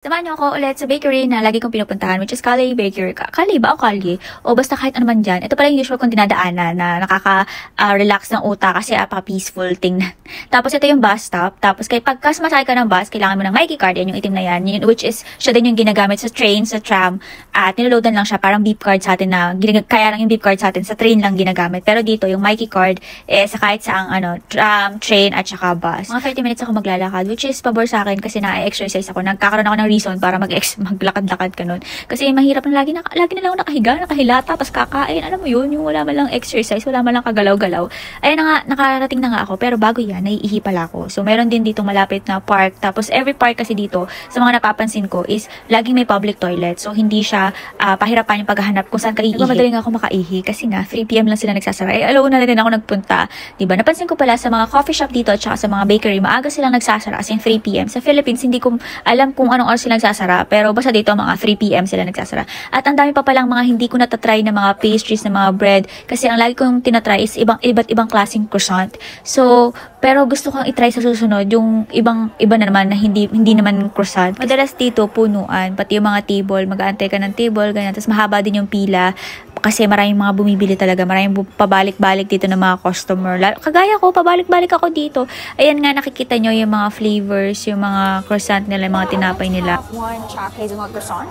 Samahan niyo ako ulit sa bakery na lagi kong pinupuntahan, which is Kalye Bakery. Kalye ba o Kalye? O basta kahit ano man dyan. Ito pala yung usual kong dinadaanan na nakaka-relax ng utak kasi peaceful tingnan. Tapos ito yung bus stop. Tapos pagka sumasakay ka ng bus, kailangan mo ng Mikey card. Yan yung itim na yan. Which is, siya din yung ginagamit sa train, sa tram. At niloloadan lang siya. Parang beep card sa atin na, kaya lang yung beep card sa atin sa train lang ginagamit. Pero dito, yung Mikey card, sa kahit saang tram, train, at saka bus. Mga 30 minutes ako maglalakad, which is pabor sa akin kasi na-exercise ako. Nagkakaroon ako ng reason para maglakad-lakad ka nun. Kasi mahirap na lagi na lang ako nakahilata, tapos kakain. Alam mo yun, yung wala man lang exercise, wala man lang kagalaw-galaw. Ayun na nga, nakarating na nga ako. Pero bago yan, naiihi pala ako. So, meron din dito malapit na park. Tapos, every park kasi dito, sa mga napapansin ko, is laging may public toilet. So, hindi siya pahirapan yung paghahanap kung saan ka iihi. Madaling ako makaihi kasi nga, 3 PM lang sila nagsasara. Alauna na din ako nagpunta. Diba? Napansin ko pala sa mga coffee shop dito at saka sa mga bakery, maaga silang nagsasara as in 3 PM. Sa Philippines, hindi ko alam kung anong oras sila nagsasara, pero basta dito mga 3 PM sila nagsasara. At ang dami pa palang mga hindi ko natatry na mga pastries, na mga bread, kasi ang lagi kong tinatry is iba't ibang klaseng croissant. So, pero gusto kong itry sa susunod yung iba na naman na hindi naman croissant. Madalas dito punuan, pati yung mga table, mag-aantay ka ng table, ganyan. Tapos mahaba din yung pila kasi maraming mga bumibili talaga, maraming pabalik-balik dito ng mga customer. Kagaya ko, pabalik-balik ako dito. Ayan nga, nakikita nyo yung mga flavors, yung mga croissant nila, yung mga tinapay nila. One chocolate hazelnut croissant.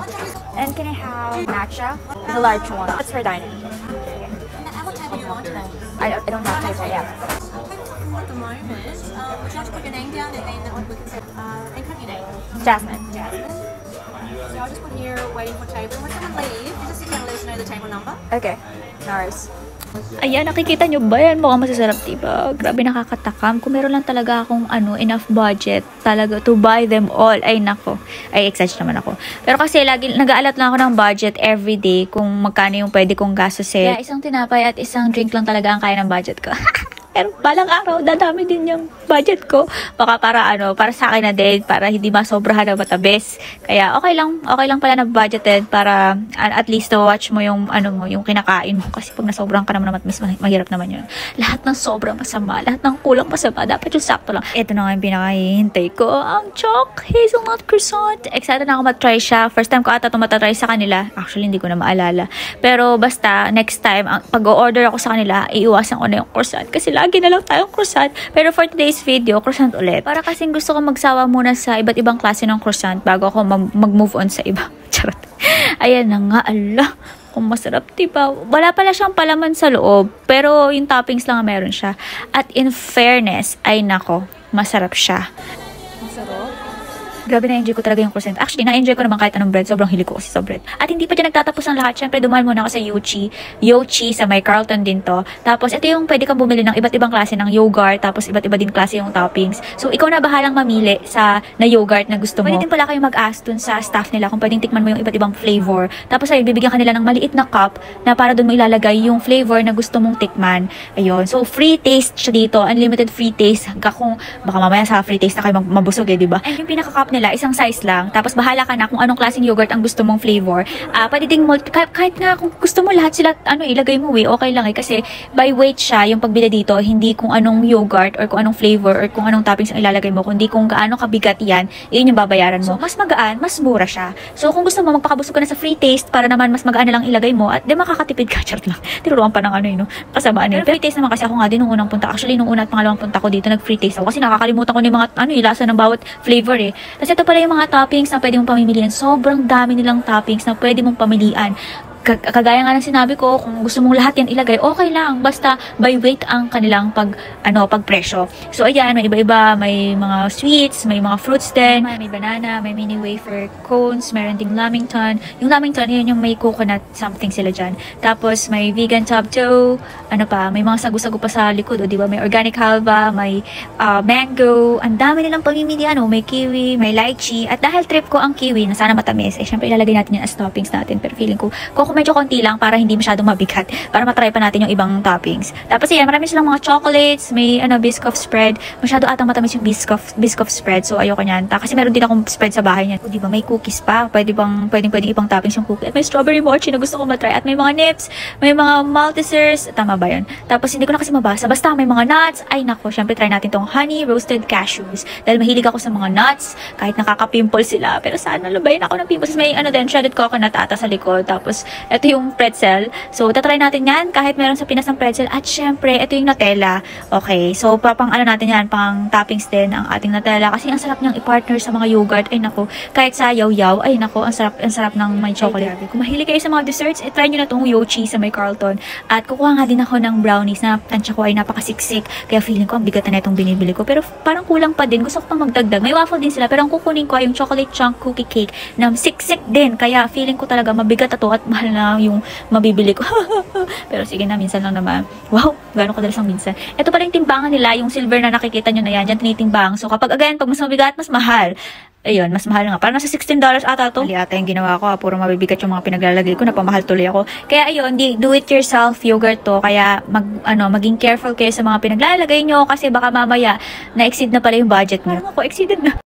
And can I have matcha? The large one. That's for dining. I don't have time for it yet. At the moment, would you like to put your name down and then we can say, and cut your name? Jasmine. So I'll just put here waiting for table. When someone leaves, just if you let us know the table number. Okay. Nice. Ayan, nakikita nyo ba yan? Mukhang masasarap, diba? Grabe, nakakatakam. Kung meron lang talaga akong enough budget talaga to buy them all. Ay, nako. Ay, excited naman ako. Pero kasi lagi, nag-aalat lang ako ng budget everyday kung magkano yung pwede kong gastusin. Kaya isang tinapay at isang drink lang talaga ang kaya ng budget ko. Pero balang araw, dadami din yung budget ko. Baka para sa akin na din, para hindi masobrahan na matabes. Kaya okay lang pala na budgeted para at least to watch mo yung yung kinakain mo. Kasi pag nasobrang ka naman mas mahirap naman yun. Lahat ng sobrang masama, lahat ng kulang masama, dapat yung sakto lang. Ito na nga yung pinakahihintay ko, ang chocolate hazelnut croissant. Excited na ako matry siya. First time ko ata tumatry sa kanila. Actually, hindi ko na maalala. Pero basta, next time, pag-order ako sa kanila, iiwasan ko na yung croissant. Kasi lagi na lang tayong croissant. Pero for today's video, croissant ulit. Para kasing gusto ko magsawa muna sa iba't ibang klase ng croissant bago ako mag-move on sa iba. Charot. Ayan na nga, ala. Kung masarap, diba? Wala pala siyang palaman sa loob. Pero yung toppings lang meron siya. At in fairness, ay nako, masarap siya. Masarap. Grabe, na-enjoy ko talaga yung croissant. Actually, na-enjoy ko naman kahit anong bread. Sobrang hilig ko kasi sa bread. At hindi pa dyan nagtatapos ang lahat. Siyempre, dumaan muna ako sa Yochi sa may Carlton din to. Tapos, ito yung pwede kang bumili ng iba't ibang klase ng yogurt. Tapos, iba't iba din klase yung toppings. So, ikaw na bahalang mamili na yogurt na gusto mo. Pwede din pala kayo mag-ask dun sa staff nila kung pwedeng tikman mo yung iba't ibang flavor. Tapos, ay bibigyan ka nila ng maliit na cup na para dun mo ilalagay yung flavor na gusto mong tikman. Ayun. So, free taste siya dito. Unlimited free taste. Kung baka mamaya sa free taste na kayo mabusog diba? And yung pinaka-cup nila, isang size lang. Tapos bahala ka na kung anong klaseng yogurt ang gusto mong flavor. Pwede ding kahit nga kung gusto mo lahat sila ilagay mo okay lang kasi by weight siya yung pagbili dito, hindi kung anong yogurt or kung anong flavor or kung anong toppings ang ilalagay mo, kundi kung gaano kabigat yan, yun yung babayaran mo. So, mas magaan, mas mura siya. So, kung gusto mo magpakabusog ka na sa free taste para naman mas magaan na lang ilagay mo at di makakatipid ka, charot lang. Tinuruan pa ng kasamaan Pero free taste naman kasi ako nga din nung unang punta. Actually, nung una at pangalawang punta ko dito, nag-free taste ako kasi nakakalimutan ko na yung mga lasa ng bawat flavor Kasi ito pala yung mga toppings na pwede mong pamilihan. Sobrang dami nilang toppings na pwede mong pamilihan. Kagaya nga ng sinabi ko, kung gusto mong lahat yan ilagay, okay lang. Basta by weight ang kanilang pagpresyo. So, ayan, may iba-iba. May mga sweets, may mga fruits din. May banana, may mini wafer cones, meron ding lamington. Yung lamington, yun yung may coconut something sila dyan. Tapos, may vegan top dough. May mga sagu-sagu pa sa likod. Diba? May organic halva, may mango. Ang dami nilang pamimilian. May kiwi, may lychee. At dahil trip ko ang kiwi na sana matamis, syempre ilalagay natin yan as toppings natin. Pero feeling ko, medyo konti lang para hindi masyadong mabigat. Para matry pa natin yung ibang toppings. Tapos ayan, marami silang mga chocolates, may Biscoff spread. Masyado atang matamis yung Biscoff spread. So ayoko niyan. Kasi meron din akong spread sa bahay niyan. Di ba, may cookies pa. Pwedeng ibang toppings yung cookie. At may strawberry mochi na gusto ko matry. At may mga nips, may mga Maltesers. Tama ba yun? Tapos hindi ko na kasi mabasa. Basta may mga nuts. Ay nako, syempre try natin tong honey roasted cashews. Dahil mahilig ako sa mga nuts. Kahit nakaka-pimple sila. Pero sana lubayin ako ng pimples. May din, shredded coconut ata sa likod. Tapos, ito yung pretzel. So, tatry natin yan. Kahit meron sa Pinas ng pretzel. At syempre, ito yung Nutella. Okay. So, pang ano natin yan, pang toppings din ang ating Nutella. Kasi ang sarap niyang i-partner sa mga yogurt. Ay nako, kahit sa yaw-yaw. Ay nako, ang sarap ng may chocolate. Kung mahilig kayo sa mga desserts, try nyo na itong Yochi sa may Carlton. At kukuha nga din ako ng brownies na tansya ko ay napakasiksik. Kaya feeling ko, ang bigat na itong binibili ko. Pero parang kulang pa din. Gusto ko pang magdagdag. May waffle din sila. Pero ang kukunin ko ay yung chocolate chunk cookie cake na siksik din. Kaya feeling ko talaga mabigat ito at mahal na yung mabibili ko. Pero sige na, minsan lang naman. Wow, gano'ng kadalas ang minsan. Ito pala yung timbangan nila, yung silver na nakikita nyo na yan. Diyan tinitimbang. So kapag again, pag mas mabigat, mas mahal. Ayun, mas mahal nga. Parang nasa $16 ata to. Mali ata yung ginawa ko. Puro mabibigat yung mga pinaglalagay ko. Napamahal tuloy ako. Kaya ayun, do it yourself yogurt to. Kaya maging careful kayo sa mga pinaglalagay nyo. Kasi baka mamaya na-exceed na pala yung budget nyo. Parang ako, exceeded na.